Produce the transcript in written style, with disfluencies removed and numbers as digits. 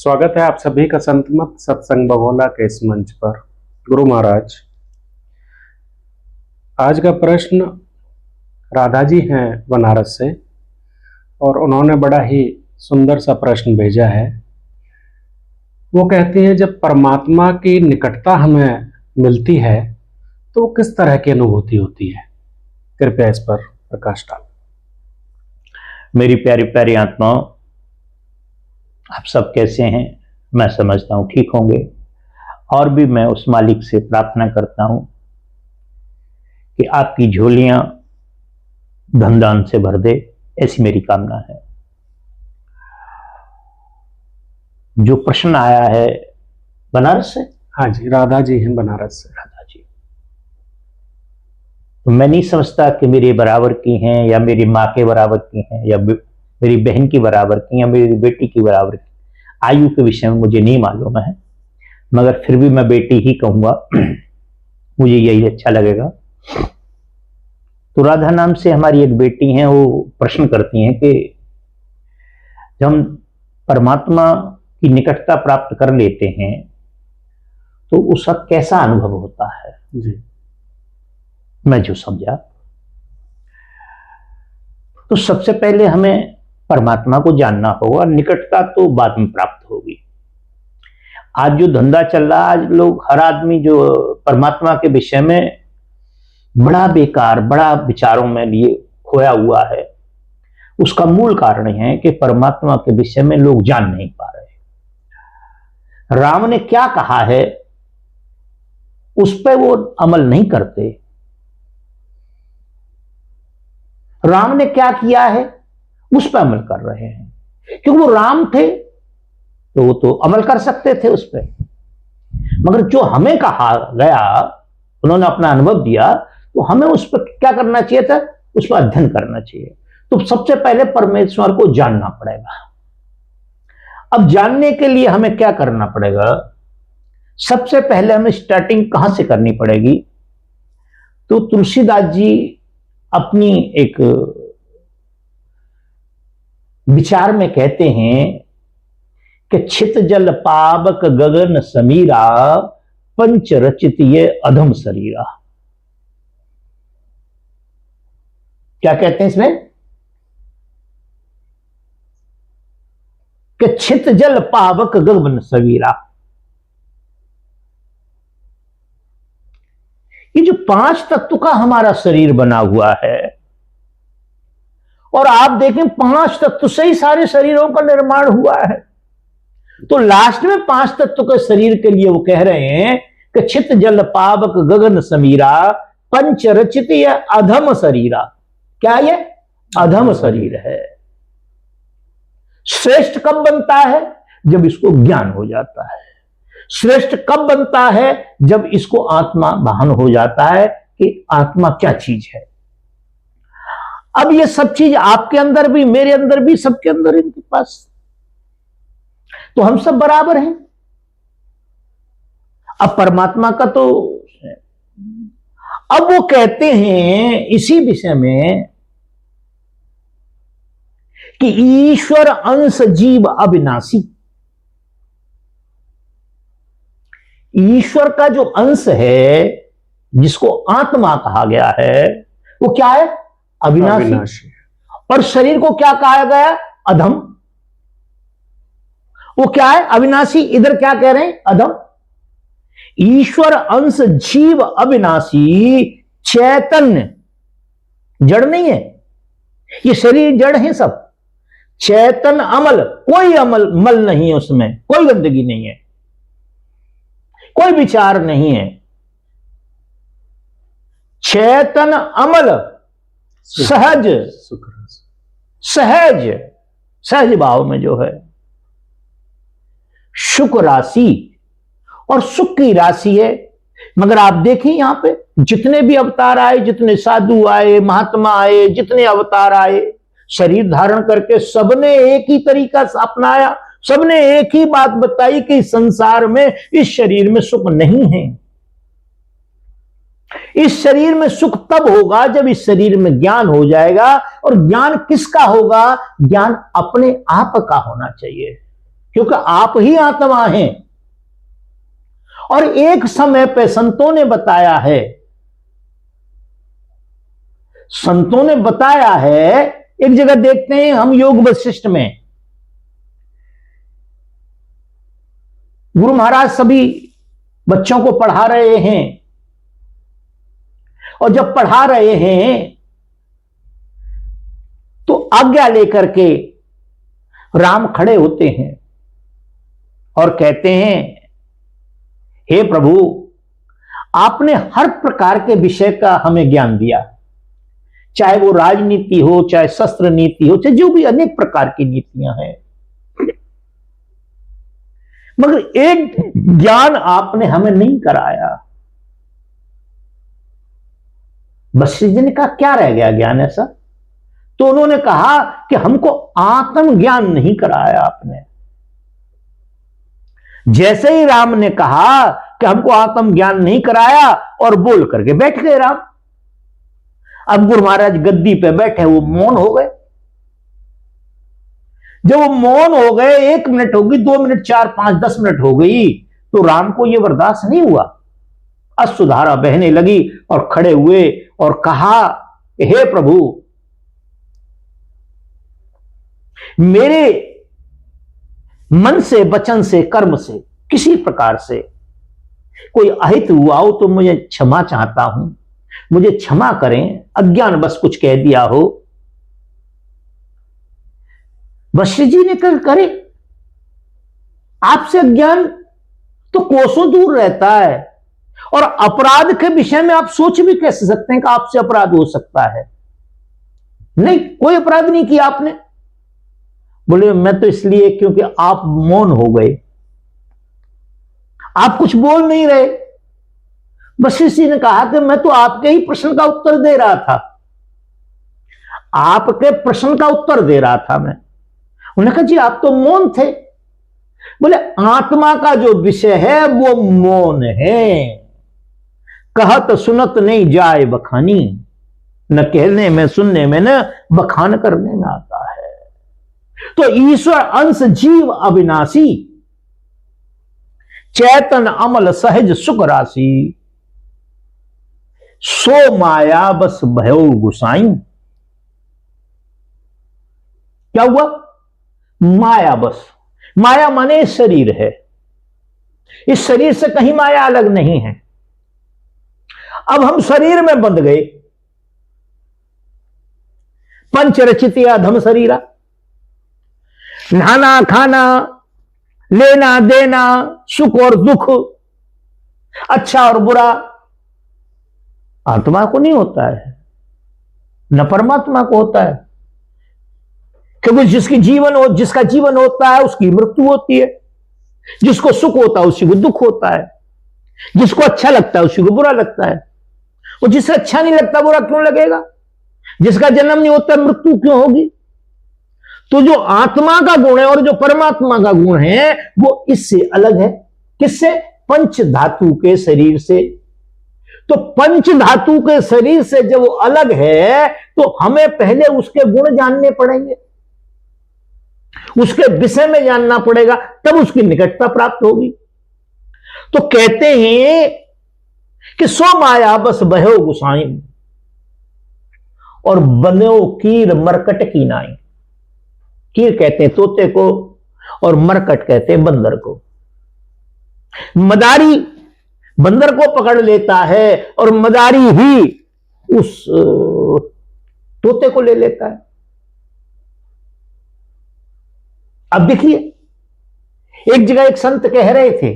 स्वागत है आप सभी का संतमत सत्संग बगोला के इस मंच पर। गुरु महाराज, आज का प्रश्न राधा जी हैं बनारस से और उन्होंने बड़ा ही सुंदर सा प्रश्न भेजा है। वो कहती हैं, जब परमात्मा की निकटता हमें मिलती है तो किस तरह की अनुभूति होती है? कृपया इस पर प्रकाश डालें। मेरी प्यारी प्यारी आत्माओं, आप सब कैसे हैं? मैं समझता हूं ठीक होंगे। और भी मैं उस मालिक से प्रार्थना करता हूं कि आपकी झोलियां धन दान से भर दे, ऐसी मेरी कामना है। जो प्रश्न आया है बनारस से? हाँ जी, राधा जी हैं बनारस से। राधा जी, तो मैं नहीं समझता कि मेरे बराबर की हैं या मेरी माँ के बराबर की हैं या मेरी बहन की बराबर की या मेरी बेटी की बराबर की। आयु के विषय में मुझे नहीं मालूम है, मगर फिर भी मैं बेटी ही कहूंगा, मुझे यही अच्छा लगेगा। तो राधा नाम से हमारी एक बेटी हैं, वो प्रश्न करती हैं कि जब हम परमात्मा की निकटता प्राप्त कर लेते हैं तो उसका कैसा अनुभव होता है जी। मैं जो समझा, तो सबसे पहले हमें परमात्मा को जानना होगा। निकटता तो बाद में प्राप्त होगी। आज जो धंधा चल रहा है, आज लोग, हर आदमी जो परमात्मा के विषय में बड़ा बेकार, बड़ा विचारों में लिए खोया हुआ है, उसका मूल कारण है कि परमात्मा के विषय में लोग जान नहीं पा रहे। राम ने क्या कहा है उस पर वो अमल नहीं करते। राम ने क्या किया है उस पर अमल कर रहे हैं, क्योंकि वो राम थे तो वो तो अमल कर सकते थे उस पर। मगर जो हमें कहा गया, उन्होंने अपना अनुभव दिया, तो हमें उस पर क्या करना चाहिए था? उस पर अध्ययन करना चाहिए। तो सबसे पहले परमेश्वर को जानना पड़ेगा। अब जानने के लिए हमें क्या करना पड़ेगा? सबसे पहले हमें स्टार्टिंग कहां से करनी पड़ेगी? तो तुलसीदास जी अपनी एक विचार में कहते हैं कि छित जल पावक गगन समीरा, पंच रचित ये अधम शरीरा। क्या कहते हैं इसमें? कि छित जल पावक गगन समीरा। ये जो 5 तत्व का हमारा शरीर बना हुआ है, और आप देखें 5 तत्व से ही सारे शरीरों का निर्माण हुआ है। तो लास्ट में 5 तत्व के शरीर के लिए वो कह रहे हैं कि छित जल पावक गगन समीरा, पंच रचित या अधम शरीरा। क्या ये? अधम शरीर है। श्रेष्ठ कब बनता है? जब इसको ज्ञान हो जाता है। श्रेष्ठ कब बनता है? जब इसको आत्मा भान हो जाता है कि आत्मा क्या चीज है। अब ये सब चीज आपके अंदर भी, मेरे अंदर भी, सबके अंदर, इनके पास, तो हम सब बराबर हैं। अब परमात्मा का तो, अब वो कहते हैं इसी विषय में कि ईश्वर अंश जीव अविनाशी। ईश्वर का जो अंश है, जिसको आत्मा कहा गया है, वो क्या है? अविनाशी। और शरीर को क्या कहा गया? अधम। वो क्या है? अविनाशी। इधर क्या कह रहे हैं? अधम। ईश्वर अंश जीव अविनाशी, चैतन्य। जड़ नहीं है ये शरीर, जड़ है सब। चैतन अमल, कोई अमल मल नहीं है उसमें, कोई गंदगी नहीं है, कोई विचार नहीं है। चैतन अमल, सहज, सहज, सहज भाव में जो है, सुख राशि, और सुख की राशि है। मगर आप देखें यहां पे जितने भी अवतार आए, जितने साधु आए, महात्मा आए, जितने अवतार आए, शरीर धारण करके सबने एक ही तरीका अपनाया। सबने एक ही बात बताई कि संसार में, इस शरीर में सुख नहीं है। इस शरीर में सुख तब होगा जब इस शरीर में ज्ञान हो जाएगा। और ज्ञान किसका होगा? ज्ञान अपने आप का होना चाहिए। क्योंकि आप ही आत्मा हैं। और एक समय पे संतों ने बताया है, एक जगह देखते हैं हम योग वशिष्ठ में, गुरु महाराज सभी बच्चों को पढ़ा रहे हैं, और जब पढ़ा रहे हैं तो आज्ञा लेकर के राम खड़े होते हैं और कहते हैं, हे प्रभु, आपने हर प्रकार के विषय का हमें ज्ञान दिया, चाहे वो राजनीति हो, चाहे शस्त्र नीति हो, चाहे जो भी अनेक प्रकार की नीतियां हैं, मगर एक ज्ञान आपने हमें नहीं कराया। वशिष्ठ जी ने कहा, क्या रह गया ज्ञान ऐसा? तो उन्होंने कहा कि हमको आत्म ज्ञान नहीं कराया आपने। जैसे ही राम ने कहा कि हमको आत्म ज्ञान नहीं कराया, और बोल करके बैठ गए राम। अब गुरु महाराज गद्दी पे बैठे, वो मौन हो गए। जब वो मौन हो गए, 1 मिनट हो गई, 2 मिनट, 4, 5, 10 मिनट हो गई, तो राम को यह बर्दाश्त नहीं हुआ। अश्रुधारा बहने लगी और खड़े हुए और कहा, हे प्रभु, मेरे मन से, वचन से, कर्म से किसी प्रकार से कोई अहित हुआ हो तो मुझे क्षमा चाहता हूं, मुझे क्षमा करें, अज्ञान बस कुछ कह दिया हो। वशिष्ठ जी ने कहा, करे, आपसे अज्ञान तो कोसों दूर रहता है, और अपराध के विषय में आप सोच भी कैसे सकते हैं कि आपसे अपराध हो सकता है? नहीं, कोई अपराध नहीं किया आपने। बोले, मैं तो इसलिए क्योंकि आप मौन हो गए, आप कुछ बोल नहीं रहे। वशिष्ठ जी ने कहा कि मैं तो आपके ही प्रश्न का उत्तर दे रहा था, आपके प्रश्न का उत्तर दे रहा था मैं। उन्होंने कहा, जी आप तो मौन थे। बोले, आत्मा का जो विषय है वो मौन है, कहत सुनत नहीं जाए बखानी, न कहने में, सुनने में, न बखान करने में आता है। तो ईश्वर अंश जीव अविनाशी, चैतन अमल सहज सुख राशि, सो माया बस भयो गुसाई। क्या हुआ? माया बस, माया माने शरीर है, इस शरीर से कहीं माया अलग नहीं है। अब हम शरीर में बंध गए, पंच रचित अधम शरीरा, नहाना खाना, लेना देना, सुख और दुख, अच्छा और बुरा आत्मा को नहीं होता है, न परमात्मा को होता है। क्योंकि जिसका जीवन होता है उसकी मृत्यु होती है, जिसको सुख होता है उसी को दुख होता है, जिसको अच्छा लगता है उसी को बुरा लगता है। और जिसे अच्छा नहीं लगता बुरा क्यों लगेगा? जिसका जन्म नहीं होता मृत्यु क्यों होगी? तो जो आत्मा का गुण है और जो परमात्मा का गुण है वो इससे अलग है। किससे? पंच धातु के शरीर से। तो पंच धातु के शरीर से जब वो अलग है तो हमें पहले उसके गुण जानने पड़ेंगे, उसके विषय में जानना पड़ेगा, तब उसकी निकटता प्राप्त होगी। तो कहते हैं कि सो माया बस बहो गुसाई, और बनो कीर मरकट की नाई। कीर कहते हैं तोते को और मरकट कहते हैं बंदर को। मदारी बंदर को पकड़ लेता है और मदारी ही उस तोते को ले लेता है। अब देखिए, एक जगह एक संत कह रहे थे